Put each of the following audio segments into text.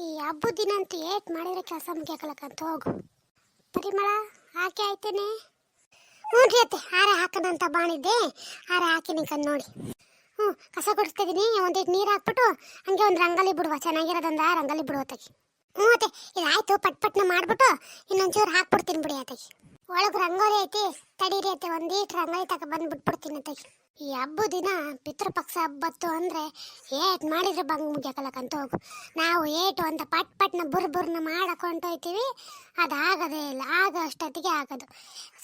ಈ ಹಬ್ಬದ ದಿನ ಅಂತೂ ಏಟ್ ಮಾಡಿದ್ರೆ ಕೆಲಸ ಮುಗಿಯಕಲಕ್ಕಂತ ಹೋಗು. ಪರಿಮಳ ಹಾಕಿ ಆಯ್ತೇನೆ. ಹ್ಞೂ ರೀ ಅತ್ತೆ, ಹಾರೆ ಹಾಕೋಣ ಅಂತ ಬಾಣಿದ್ದೆ, ಹಾರೆ ಹಾಕಿನಿ ಕಣ್ ನೋಡಿ. ಕಸ ಕೊಡಿಸ್ತಿದ್ದೀನಿ, ಒಂದಿಟ್ಟು ನೀರು ಹಾಕ್ಬಿಟ್ಟು ಹಂಗೆ ಒಂದು ರಂಗೋಲಿ ಬಿಡುವ, ಚೆನ್ನಾಗಿರೋದಂದ ರಂಗೋಲಿ ಬಿಡುವ ತೆಗಿ. ಅತ್ತೆ ಇದಾಯ್ತು, ಪಟ್ನ ಮಾಡ್ಬಿಟ್ಟು ಇನ್ನೊಂಚೂರು ಹಾಕ್ಬಿಡ್ತೀನಿ ಬಿಡಿ ಅತೆಗೆ. ಒಳಗೆ ರಂಗೋಲಿ ಐತಿ, ತಡೀರಿ ಅತ್ತೆ, ಒಂದೀಟ್ ರಂಗೋಲಿ ಬಂದು ಬಿಟ್ಬಿಡ್ತೀನಿ ಅತೆಗೆ. ಈ ಹಬ್ಬದ ದಿನ ಪಿತೃಪಕ್ಷ ಹಬ್ಬತ್ತು ಅಂದರೆ ಏಟ್ ಮಾಡಿದ್ರೆ ಬಂಗ್ ಮುಗಿಯಕಲಕ್ಕಂತ ಹೋಗು. ನಾವು ಏಟು ಅಂತ ಪಟ್ನ ಬುರ್ನ ಮಾಡಕೊಂಡೋಯ್ತೀವಿ, ಅದಾಗದೇ ಇಲ್ಲ. ಆಗೋ ಅಷ್ಟೊತ್ತಿಗೆ ಆಗೋದು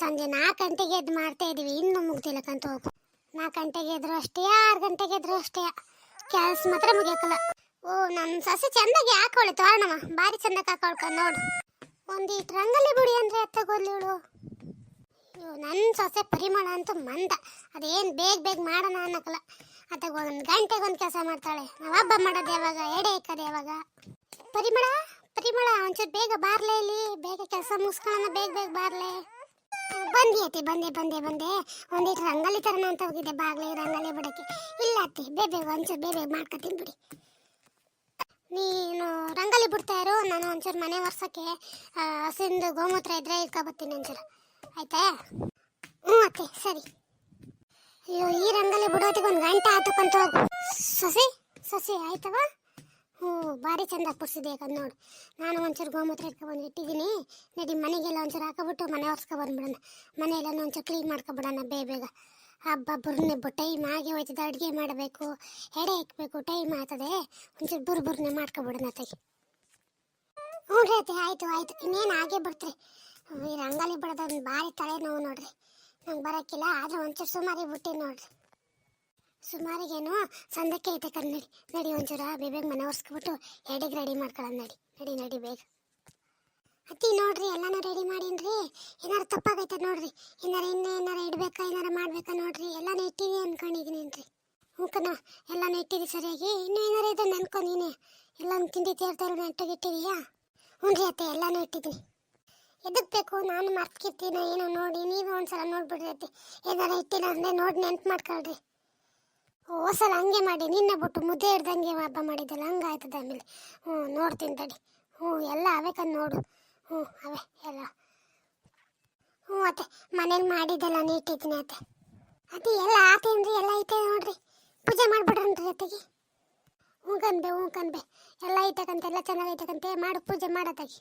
ಸಂಜೆ 4 ಗಂಟೆಗೆ ಎದ್ದು ಮಾಡ್ತಾ ಇದ್ದೀವಿ, ಇನ್ನೂ ಮುಗ್ದಿಲ್ಲಕ್ಕಂತ ಹೋಗು. 4 ಗಂಟೆಗೆ ಎದ್ರು ಅಷ್ಟೇ, 6 ಗಂಟೆಗೆ ಎದ್ರು ಅಷ್ಟೇ, ಕೆಲಸ ಮಾತ್ರ ಮುಗಿಯಕಲ್ಲ. ನನ್ನ ಸಸಿ ಚೆಂದಾಗಿ ಹಾಕೊಳ್ಳಿ ತೋರಣವ, ಭಾರಿ ಚೆಂದಾಗಿ ಹಾಕೊಳ್ಕೊಂಡು ನೋಡು. ಒಂದೀಟ್ ರಂಗೋಲಿ ಬಿಡಿ ಅಂದರೆ ಎತ್ತಗೋದ್ಲಿವಳು. ನನ್ನ ಸೊಸೆ ಪರಿಮಳ ಅಂತೂ ಮಂದ, ಅದೇನು ಬೇಗ ಮಾಡೋಣ ಅನ್ನಕ್ಕಲ್ಲ. ಅತ್ತಾಗ 1 ಗಂಟೆಗೆ ಒಂದು ಕೆಲಸ ಮಾಡ್ತಾಳೆ. ನಾವು ಹಬ್ಬ ಮಾಡೋದು ಯಾವಾಗ, ಎಡೆ ಇಕ್ಕೋದು ಯಾವಾಗ. ಪರಿಮಳ ಒಂಚೂರು ಬೇಗ ಬಾರ್ಲೆ, ಇಲ್ಲಿ ಬೇಗ ಕೆಲಸ ಮುಗಿಸ್ಕೊಳ್ಳೋಣ, ಬೇಗ ಬಾರ್ಲೆ. ಬಂದಿ ಅತ್ತಿ, ಬಂದೆ. ಒಂದೀಟು ರಂಗೋಲಿ ತರೋಣ ಅಂತ ಹೋಗಿದ್ದೆ ಬಾಗ್ಲಿ ರಂಗೋಲಿ ಬಿಡೋಕ್ಕೆ. ಇಲ್ಲ ಅತ್ತಿ, ಬೇಗ ಒಂಚೂರು ಬೇಗ ಮಾಡ್ಕೊತೀನಿ ಬಿಡಿ. ನೀನು ರಂಗೋಲಿ ಬಿಡ್ತಾ ಇರು, ನಾನು ಒಂಚೂರು ಮನೆ ಒರ್ಸೋಕ್ಕೆ ಹಸಿಂದು ಗೋಮೂತ್ರ ಇದ್ರೆ ಇಟ್ಕೊಬತ್ತೀನಿ ಒಂಚೂರು, ಆಯ್ತಾ? ಹ್ಞೂ ಅತ್ತೆ ಸರಿ. ಅಯ್ಯೋ, ಈ ರಂಗೋಲಿ ಬಿಡೋತಿಗೆ 1 ಗಂಟೆ ಆತಕ್ಕಂತ ಹೋಗು. ಸಸಿ ಆಯ್ತವ? ಭಾರಿ ಚಂದ ಪುಡ್ಸಿದೆ ಯಾಕಂದು ನೋಡು. ನಾನು ಒಂಚೂರು ಗೋಮೂತ್ರ ಇಟ್ಕೊಬಂದು ಇಟ್ಟಿದ್ದೀನಿ. ನಡಿ ಮನೆಗೆಲ್ಲ ಒಂಚೂರು ಹಾಕೊಬಿಟ್ಟು ಮನೆ ಒರೆಸ್ಕೊಬಂದ್ಬಿಡೋಣ, ಮನೆಯೆಲ್ಲ ಒಂಚೂರು ಕ್ಲೀನ್ ಮಾಡ್ಕೊಬಿಡೋಣ ಬೇಗ. ಹಬ್ಬ ಬುರ್ನೆ ಟೈಮ್ ಆಗಿ ಹೋಯ್ತದೆ, ಅಡುಗೆ ಮಾಡಬೇಕು, ಎಡೆ ಇಕ್ಬೇಕು, ಟೈಮ್ ಆಗ್ತದೆ. ಒಂಚೂರು ಬುರ್ನೆ ಮಾಡ್ಕೊಬಿಡೋಣ ತೆಗಿ. ಹ್ಞೂ ರೀ ಅತ್ತೆ, ಆಯಿತು ಇನ್ನೇನು ಹಾಗೆ ಬಿಡ್ತೀರಿ. ಈ ರಂಗೋಲಿ ಬಿಡೋದೊಂದು ಭಾರಿ ತಲೆನೋವು ನೋಡ್ರಿ, ನಂಗೆ ಬರೋಕ್ಕಿಲ್ಲ. ಆದರೆ ಒಂಚೂರು ಸುಮಾರಿಗೆ ಬಿಟ್ಟು ನೋಡ್ರಿ, ಸುಮಾರಿಗೇನು ಸಂದಕ್ಕೆ ಐತೆ ನಡಿ ಒಂಚೂರು ಬೇಗ ಮನೆ ಒರೆಸ್ಕೊಬಿಟ್ಟು ಎಡೆಗೆ ರೆಡಿ ಮಾಡ್ಕೊಳ್ಳೋಣ. ನಡಿ ಬೇಗ. ಅತ್ತಿ ನೋಡ್ರಿ, ಎಲ್ಲಾನು ರೆಡಿ ಮಾಡೀನ್ರಿ. ಏನಾರು ತಪ್ಪಾಗೈತೆ ನೋಡ್ರಿ, ಏನಾರು ಇಡ್ಬೇಕಾ, ಏನಾರು ಮಾಡ್ಬೇಕಾ ನೋಡ್ರಿ. ಎಲ್ಲಾನು ಇಟ್ಟಿವಿ ಅನ್ಕೊಂಡಿದ್ದೀನಿ. ಹ್ಞೂಕನ ಎಲ್ಲಾನು ಇಟ್ಟಿದ್ದಿ ಸರಿಯಾಗಿ. ಇನ್ನೂ ಏನಾರು ಇದೆ ಅನ್ಕೊ ನೀನೆ, ಎಲ್ಲಾನು ತಿಂಡಿ ತೀರ್ತಾರ ನೆಟ್ಟಾಗಿ ಇಟ್ಟಿದೀಯಾ? ಹ್ಞೂ ರೀ ಅತ್ತೆ, ಎಲ್ಲಾನು ಇಟ್ಟಿದ್ದೀನಿ. ಎದಕ್ಕೆ ಬೇಕು, ನಾನು ಮರ್ತ್ಕಿರ್ತೀನ ಏನೋ ನೋಡಿ, ನೀವು ಒಂದ್ಸಲ ನೋಡ್ಬಿಡ್ರಿ ಅತ್ತಿ. ಏನಾರು ಇಟ್ಟಿನ ಅಂದರೆ ನೋಡಿ ನೆನ್ಪು ಮಾಡ್ಕೊಳ್ರಿ. ಸಲ ಹಂಗೆ ಮಾಡಿ, ನಿನ್ನೆ ಬಿಟ್ಟು ಮುದ್ದೆ ಹಿಡ್ದಂಗೆ ಹಬ್ಬ ಮಾಡಿದ್ದಲ್ಲ, ಹಂಗಾಯ್ತದೆ ಆಮೇಲೆ. ನೋಡ್ತೀನಿ ತಡಿ. ಎಲ್ಲ ಅವೇ ಕಂಡು ನೋಡು. ಅವೇ ಎಲ್ಲ. ಅತ್ತೆ ಮನೇಲಿ ಮಾಡಿದ್ದೆಲ್ಲ ನೀಟಿದ್ದೀನಿ ಅತ್ತೆ ಎಲ್ಲ ಆತೇನ್ರಿ, ಎಲ್ಲ ಐತೆ ನೋಡ್ರಿ. ಪೂಜೆ ಮಾಡಿಬಿಡ್ರನ್ರಿ ಅತ್ತೆಗೆ. ಹ್ಞೂ ಕನ್ಬೆ ಎಲ್ಲ ಐತಕ್ಕಂತೆ, ಎಲ್ಲ ಚೆನ್ನಾಗೈತಕ್ಕಂತೆ. ಮಾಡು ಪೂಜೆ ಮಾಡತ್ತಾಗಿ.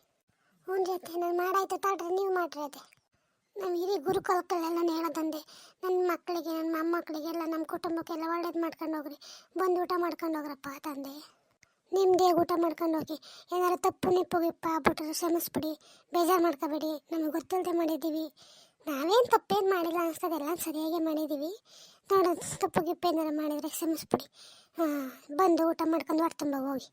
ಹ್ಞೂ ರೀ ಅತ್ತೆ, ನಾನು ಮಾಡಾಯ್ತು ತಾಳ್ರಿ, ನೀವು ಮಾಡ್ರಿ ಅತ್ತೆ. ನಮ್ಮ ಹಿರಿಯ ಗುರುಕುಲಗಳೆಲ್ಲ ಹೇಳೋದಂದೆ, ನನ್ನ ಮಕ್ಕಳಿಗೆ, ನನ್ನ ಮೊಮ್ಮಕ್ಕಳಿಗೆಲ್ಲ, ನಮ್ಮ ಕುಟುಂಬಕ್ಕೆಲ್ಲ ಒಳ್ಳೇದು ಮಾಡ್ಕೊಂಡು ಹೋಗ್ರಿ, ಬಂದು ಊಟ ಮಾಡ್ಕೊಂಡು ಹೋಗ್ರಪ್ಪ ತಂದೆ. ನಿಮ್ಮದೇ ಊಟ ಮಾಡ್ಕೊಂಡು ಹೋಗಿ. ಏನಾರು ತಪ್ಪು ನಿಪ್ಪು ಆಗ್ಬಿಟ್ರೆ ಕ್ಷಮಿಸ್ಬಿಡಿ, ಬೇಜಾರು ಮಾಡ್ಕೋಬೇಡಿ. ನಮಗೆ ಗೊತ್ತಿಲ್ಲದೆ ಮಾಡಿದ್ದೀವಿ, ನಾವೇನು ತಪ್ಪೇನು ಮಾಡಿಲ್ಲ ಅನಿಸ್ತದೆ, ಎಲ್ಲ ಸರಿಯಾಗಿ ಮಾಡಿದ್ದೀವಿ. ನೋಡೋದು ತಪ್ಪು ಗಿಪ್ಪು ಏನಾರು ಮಾಡಿದರೆ ಕ್ಷಮಿಸ್ಬಿಡಿ. ಬಂದು ಊಟ ಮಾಡ್ಕೊಂಡು ಹೊಟ್ಟೆ ತುಂಬ ಹೋಗಿ.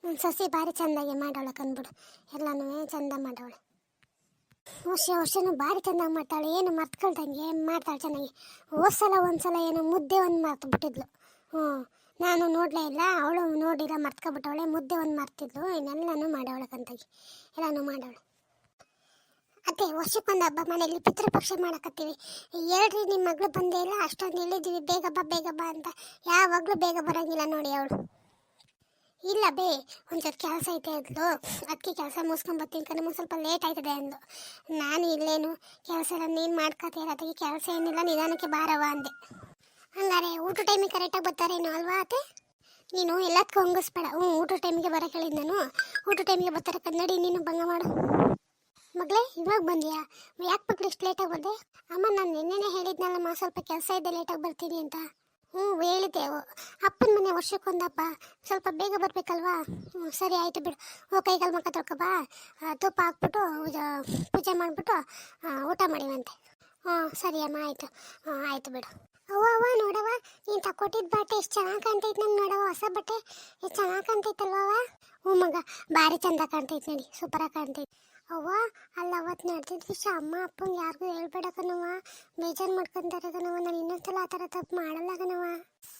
ನನ್ನ ಸಸಿ ಭಾರಿ ಚೆಂದಾಗಿ ಮಾಡೋಳೆ ಕಂದ್ಬಿಡು, ಎಲ್ಲನೂ ಚೆಂದ ಮಾಡೋಳೆ. ವರ್ಷನೂ ಭಾರಿ ಚೆಂದಾಗಿ ಮಾಡ್ತಾಳೆ, ಏನು ಮರ್ತ್ಕೊಳ್ದಂಗೆ ಮಾಡ್ತಾಳೆ ಚೆನ್ನಾಗಿ. ಒಂದ್ಸಲ ಏನೋ ಮುದ್ದೆ ಒಂದು ಮರ್ತು ಬಿಟ್ಟಿದ್ಲು. ನಾನು ನೋಡಲೇ ಇಲ್ಲ, ಅವಳು ನೋಡಿಲ್ಲ, ಮರ್ತ್ಕೊಬಿಟ್ಟವಳೆ. ಮುದ್ದೆ ಒಂದು ಮರ್ತಿದ್ಲು, ಇನ್ನೆಲ್ಲನೂ ಮಾಡೋಳೆ ಕಂತಾಗಿ, ಎಲ್ಲನೂ ಮಾಡೋಳೆ. ಅತ್ತೆ ವರ್ಷಕ್ಕೊಂದು ಹಬ್ಬ ಮನೆಯಲ್ಲಿ ಪಿತೃಪಕ್ಷ ಮಾಡಕತ್ತೀವಿ. ಹೇಳ್ರಿ, ನಿಮ್ಮ ಮಗಳು ಬಂದೇ ಇಲ್ಲ, ಅಷ್ಟೊಂದು ಹೇಳಿದ್ದೀವಿ ಬೇಗ ಬಾ ಅಂತ. ಯಾವಾಗಲೂ ಬೇಗ ಬರೋಂಗಿಲ್ಲ ನೋಡಿ ಅವಳು. ಇಲ್ಲ ಒಂಚೂರು ಕೆಲಸ ಐತೆ ಅಂದ್ಲು, ಅದಕ್ಕೆ ಕೆಲಸ ಮುಗಿಸ್ಕೊಂಬರ್ತೀನಿ ಕಣಮ್ಮ, ಸ್ವಲ್ಪ ಲೇಟ್ ಆಯ್ತದೆ ಅಂದು. ನಾನು ಇಲ್ಲೇನು ಕೆಲಸ ಎಲ್ಲ ನೀನು ಮಾಡ್ಕೊತೀರ, ಅದಕ್ಕೆ ಕೆಲಸ ಏನಿಲ್ಲ, ನಿಧಾನಕ್ಕೆ ಬಾರವ ಅಂದೆ. ಹಂಗಾರೆ ಊಟ ಟೈಮಿಗೆ ಕರೆಕ್ಟಾಗಿ ಬರ್ತಾರೇನೋ ಅಲ್ವಾ ಅತ್ತೆ? ನೀನು ಎಲ್ಲದಕ್ಕೂ ಹಂಗಿಸ್ಬೇಡ. ಊಟ ಟೈಮಿಗೆ ಬರೋಕೆ ಹೇಳಿದ್ದು ನಾನು, ಊಟ ಟೈಮಿಗೆ ಬರ್ತಾರೆ ಕನ್ನಡಿ. ನೀನು ಭಂಗ ಮಾಡು ಮಗಳೇ. ಇವಾಗ ಬಂದ್ಯಾ? ಯಾಕೆ ಮಗಳು ಇಷ್ಟು ಲೇಟಾಗಿ ಬಂದೆ? ಅಮ್ಮ ನಾನು ನಿನ್ನೆನೇ ಹೇಳಿದ್ನಲ್ಲಮ್ಮ, ಸ್ವಲ್ಪ ಕೆಲಸ ಇದೆ, ಲೇಟಾಗಿ ಬರ್ತೀನಿ ಅಂತ. ಹೇಳಿದ್ದೆ, ಅಪ್ಪನ ಮನೆ ವರ್ಷಕ್ಕೊಂದು ಹಬ್ಬ, ಸ್ವಲ್ಪ ಬೇಗ ಬರಬೇಕಲ್ವಾ? ಸರಿ ಆಯಿತು ಬಿಡು. ಕೈಗಾಲು ಮುಖ ತೊಳ್ಕೊಬಾ, ತುಪ್ಪ ಹಾಕ್ಬಿಟ್ಟು ಪೂಜೆ ಮಾಡಿಬಿಟ್ಟು ಊಟ ಮಾಡಿವಂತೆ. ಸರಿ ಅಮ್ಮ, ಆಯಿತು ಬಿಡು. ಅವ್ವ ನೋಡವ, ನೀನು ತಗೊಟ್ಟಿದ್ದ ಬಟ್ಟೆ ಎಷ್ಟು ಚೆನ್ನಾಗಿ ಕಾಣ್ತೈತೆ ನಂಗೆ. ನೋಡವ, ಹೊಸ ಬಟ್ಟೆ ಎಷ್ಟು ಚೆನ್ನಾಗಿ ಕಾಣ್ತೈತಲ್ವ? ಮಗ ಭಾರಿ ಚಂದ ಕಾಣ್ತೈತೆ, ನೋಡಿ ಸೂಪರಾಗಿ ಕಾಣ್ತೈತೆ. ಅವ್ವ ಅಲ್ಲ, ಅವತ್ತು ನಡೆದಿದ್ದ ವಿಷಯ ಅಮ್ಮ ಅಪ್ಪಂಗೆ ಯಾರಿಗೂ ಹೇಳ್ಬೇಡ ಕಣವ, ಬೇಜಾರು ಮಾಡ್ಕೊಂತಾರೆ ಕಣವ. ನಾನು ಇನ್ನೊಂದ್ಸಲ ಆ ಥರ ತಪ್ಪು ಮಾಡಲ್ಲ ಕಣವ.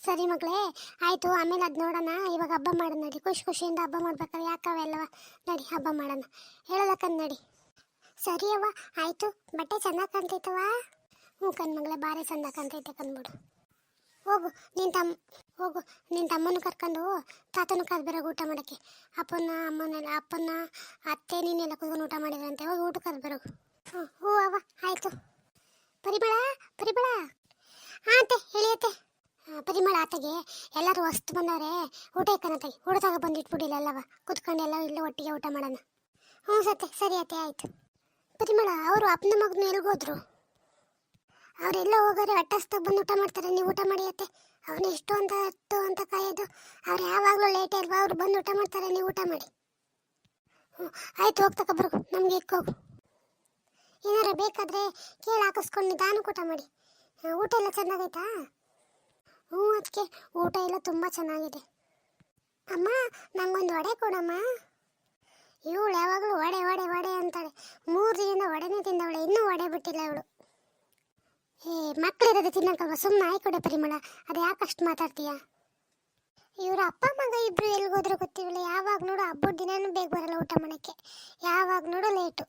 ಸರಿ ಮಗಳೇ, ಆಯಿತು, ಆಮೇಲೆ ಅದು ನೋಡೋಣ. ಇವಾಗ ಹಬ್ಬ ಮಾಡೋಣ ನಡಿ, ಖುಷಿಯಿಂದ ಹಬ್ಬ ಮಾಡ್ಬೇಕಲ್ಲ, ಯಾಕವೆಲ್ಲವ. ನಡಿ ಹಬ್ಬ ಮಾಡೋಣ, ಹೇಳೋದಕ್ಕಂದು ನಡಿ. ಸರಿ ಅವ್ವ, ಆಯಿತು. ಬಟ್ಟೆ ಚೆನ್ನಾಗಿ ಕಾಣ್ತೈತವ? ಕಣ್ಮಗಳೇ ಭಾರಿ ಚಂದ ಕಾಣ್ತೈತೆ ಕಂದ್ಬಿಡು. ಹೋಗು ಹೋಗು ನಿನ್ನ ತಮ್ಮನ ಕರ್ಕೊಂಡು ತಾತನ ಕರ್ಬರಾಗ ಊಟ ಮಾಡೋಕ್ಕೆ. ಅಪ್ಪನ ಅಮ್ಮನೆಲ್ಲ ಅಪ್ಪನ ಅತ್ತೆ ನೀನೆಲ್ಲ ಕೂತ್ಕೊಂಡು ಊಟ ಮಾಡಿದ್ರಂತೆ. ಹೋಗಿ ಊಟ ಕರ್ಬರೋಗು. ಹ್ಞೂ ಅವ್ವ ಆಯಿತು. ಪರಿಮಳ ಪರಿಮಳ ಅತ್ತೆ ಹೇಳಿ ಅತ್ತೆ. ಪರಿಮಳ ಆತಗೆ ಎಲ್ಲರೂ ಹೊಸ್ತು ಬಂದವ್ರೆ, ಊಟ ಇಕ್ಕನತ್ತಾಗಿ ಊಟ ತಗ ಬಂದಿಟ್ಬಿಡಿಲ್ಲ ಅಲ್ಲವ, ಕುತ್ಕೊಂಡು ಎಲ್ಲ ಇಲ್ಲೇ ಒಟ್ಟಿಗೆ ಊಟ ಮಾಡೋಣ. ಹ್ಞೂ ಸರಿ ಅತ್ತೆ ಆಯಿತು. ಪರಿಮಳ ಅವರು ಅಪ್ಪನ ಮಗನ ಎಲ್ಗೋದ್ರು? ಅವರೆಲ್ಲ ಹೋಗೋರೆ, ಹೊಟ್ಟಸ್ತಾಗ ಬಂದು ಊಟ ಮಾಡ್ತಾರೆ. ನೀವು ಊಟ ಮಾಡಿ ಅತ್ತೆ. ಅವ್ನು ಎಷ್ಟು ಅಂತ ಹತ್ತು ಅಂತ ಕಾಯೋದು? ಅವ್ರು ಯಾವಾಗಲೂ ಲೇಟ್ ಅಲ್ವಾ, ಅವ್ರು ಬಂದು ಊಟ ಮಾಡ್ತಾರೆ, ನೀವು ಊಟ ಮಾಡಿ. ಹ್ಞೂ ಆಯ್ತು, ಹೋಗ್ತಕ್ಕ ಬರ್ಗು, ನಮಗೆ ಇಕ್ಕೋಗು. ಏನಾರ ಬೇಕಾದರೆ ಕೇಳಿ ಹಾಕಿಸ್ಕೊಂಡು ನಿಧಾನಕ್ಕೆ ಊಟ ಮಾಡಿ. ಊಟ ಎಲ್ಲ ಚೆನ್ನಾಗೈತಾ? ಹ್ಞೂ ಅದಕ್ಕೆ ಊಟ ಎಲ್ಲ ತುಂಬ ಚೆನ್ನಾಗಿದೆ. ಅಮ್ಮ ನಂಗೊಂದು ವಡೆ ಕೊಡಮ್ಮ. ಇವಳು ಯಾವಾಗಲೂ ವಡೆ ವಡೆ ವಡೆ ಅಂತಾಳೆ. 3 ದಿನದಿಂದ ವಡೆನೇ ತಿಂದವಳೆ, ಇನ್ನೂ ವಡೆ ಬಿಟ್ಟಿಲ್ಲ ಇವಳು. ಮಕ್ಕಳಿರೋದು ತಿನ್ನಕ್ಕಲ್ವ, ಸುಮ್ಮನೆ ಆಯ್ಕೊಡೆ ಪರಿಮಳ, ಅದು ಯಾಕಷ್ಟು ಮಾತಾಡ್ತೀಯ? ಇವ್ರ ಅಪ್ಪ ಮಗ ಇಬ್ರು ಎಲ್ಗೋದ್ರೆ ಗೊತ್ತಿರಲಿಲ್ಲ. ಯಾವಾಗ ನೋಡು ಹಬ್ಬದ ದಿನನೂ ಬೇಗ ಬರಲ್ಲ ಊಟ ಮಾಡೋಕ್ಕೆ, ಯಾವಾಗ ನೋಡು ಲೇಟು.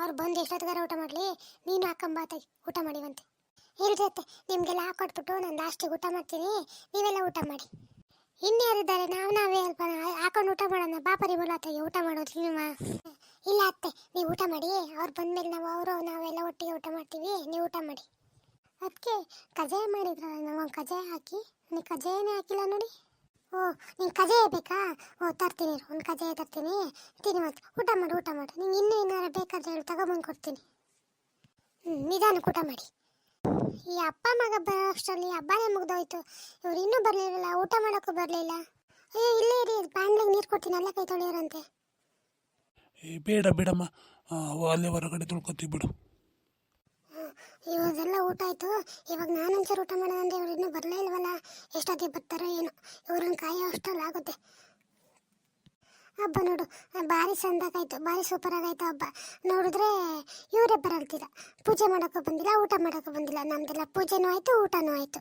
ಅವ್ರು ಬಂದು ಎಷ್ಟೊತ್ತಿಗಾರ ಊಟ ಮಾಡಲಿ, ನೀನು ಹಾಕೊಂಬಾತಾಗಿ ಊಟ ಮಾಡಿವಂತೆ. ಇರುತ್ತೆ ನಿಮಗೆಲ್ಲ ಹಾಕೊಟ್ಬಿಟ್ಟು ನಾನು ಲಾಸ್ಟಿಗೆ ಊಟ ಮಾಡ್ತೀನಿ, ನೀವೆಲ್ಲ ಊಟ ಮಾಡಿ. ಇನ್ಯಾರಿದ್ದಾರೆ? ನಾವೇ ಅಲ್ಪ ಹಾಕೊಂಡು ಊಟ ಮಾಡೋಣ. ಬಾ ಪರಿಮಳ ಅತ್ತೆಗೆ ಊಟ ಮಾಡೋದು ನೀವು. ಇಲ್ಲ ಅತ್ತೆ, ನೀವು ಊಟ ಮಾಡಿ, ಅವ್ರು ಬಂದಮೇಲೆ ನಾವೆಲ್ಲ ಒಟ್ಟಿಗೆ ಊಟ ಮಾಡ್ತೀವಿ, ನೀವು ಊಟ ಮಾಡಿ. ಅದಕ್ಕೆ ಕಜಾಯ ಮಾಡಿದ್ರಲ್ಲ, ನಾವು ಕಜಾಯ ಹಾಕಿ, ನೀವು ಕಜಾಯನೇ ಹಾಕಿಲ್ಲ ನೋಡಿ. ಓ ನಿಂಗೆ ಕಜಾಯ ಬೇಕಾ? ಓ ತರ್ತೀನಿ, ಒಂದು ಕಜಾಯ ತರ್ತೀನಿ, ತಿನ್ನಿ ಮತ್ತೆ ಊಟ ಮಾಡಿ. ನಿಂಗೆ ಇನ್ನೂ ಏನಾರು ಬೇಕಾದ್ರೆ ಹೇಳಿ ತಗೊಂಬಂದು ಕೊಡ್ತೀನಿ. ನಿಧಾನಕ್ಕೆ ಊಟ ಮಾಡಿ. ಈ ಅಪ್ಪ ಮಗ ಬರೋ ಅಷ್ಟರಲ್ಲಿ ಹಬ್ಬನೇ ಮುಗ್ದೋಯ್ತು. ಇವ್ರು ಇನ್ನೂ ಬರಲಿಲ್ಲ, ಊಟ ಮಾಡೋಕ್ಕೂ ಬರಲಿಲ್ಲ. ಅಯ್ಯೋ ಇಲ್ಲೇ ಇರಿ, ಬಾಂಡ್ಲಿಗೆ ನೀರು ಕೊಡ್ತೀನಿ, ಎಲ್ಲ ಕೈ ತೊಳೆಯೋರಂತೆ. ಬೇಡಮ್ಮ, ಅಲ್ಲೇ ಹೊರಗಡೆ ತೊಳ್ಕೊತೀವಿ ಬಿಡು. ಇವಾಗೆಲ್ಲ ಊಟ ಆಯಿತು, ಇವಾಗ ನಾನೊಂಚೂರು ಊಟ ಮಾಡೋದಂದ್ರೆ ಇವ್ರು ಇನ್ನೂ ಬರಲೇ ಇಲ್ವಲ್ಲ. ಎಷ್ಟೊತ್ತಿಗೆ ಬರ್ತಾರೋ ಏನೋ, ಇವ್ರನ್ನ ಕಾಯೋ ಅಷ್ಟರಲ್ಲಿ ಆಗುತ್ತೆ. ಹಬ್ಬ ನೋಡು ಭಾರಿ ಚಂದಾಗಾಯ್ತು, ಭಾರಿ ಸೂಪರಾಗಾಯ್ತು ಹಬ್ಬ. ನೋಡಿದ್ರೆ ಇವರೇ ಬರಲ್ತಿಲ್ಲ, ಪೂಜೆ ಮಾಡೋಕ್ಕೂ ಬಂದಿಲ್ಲ, ಊಟ ಮಾಡೋಕ್ಕೂ ಬಂದಿಲ್ಲ. ನಮ್ದೆಲ್ಲ ಪೂಜೆನೂ ಆಯಿತು, ಊಟನೂ ಆಯಿತು.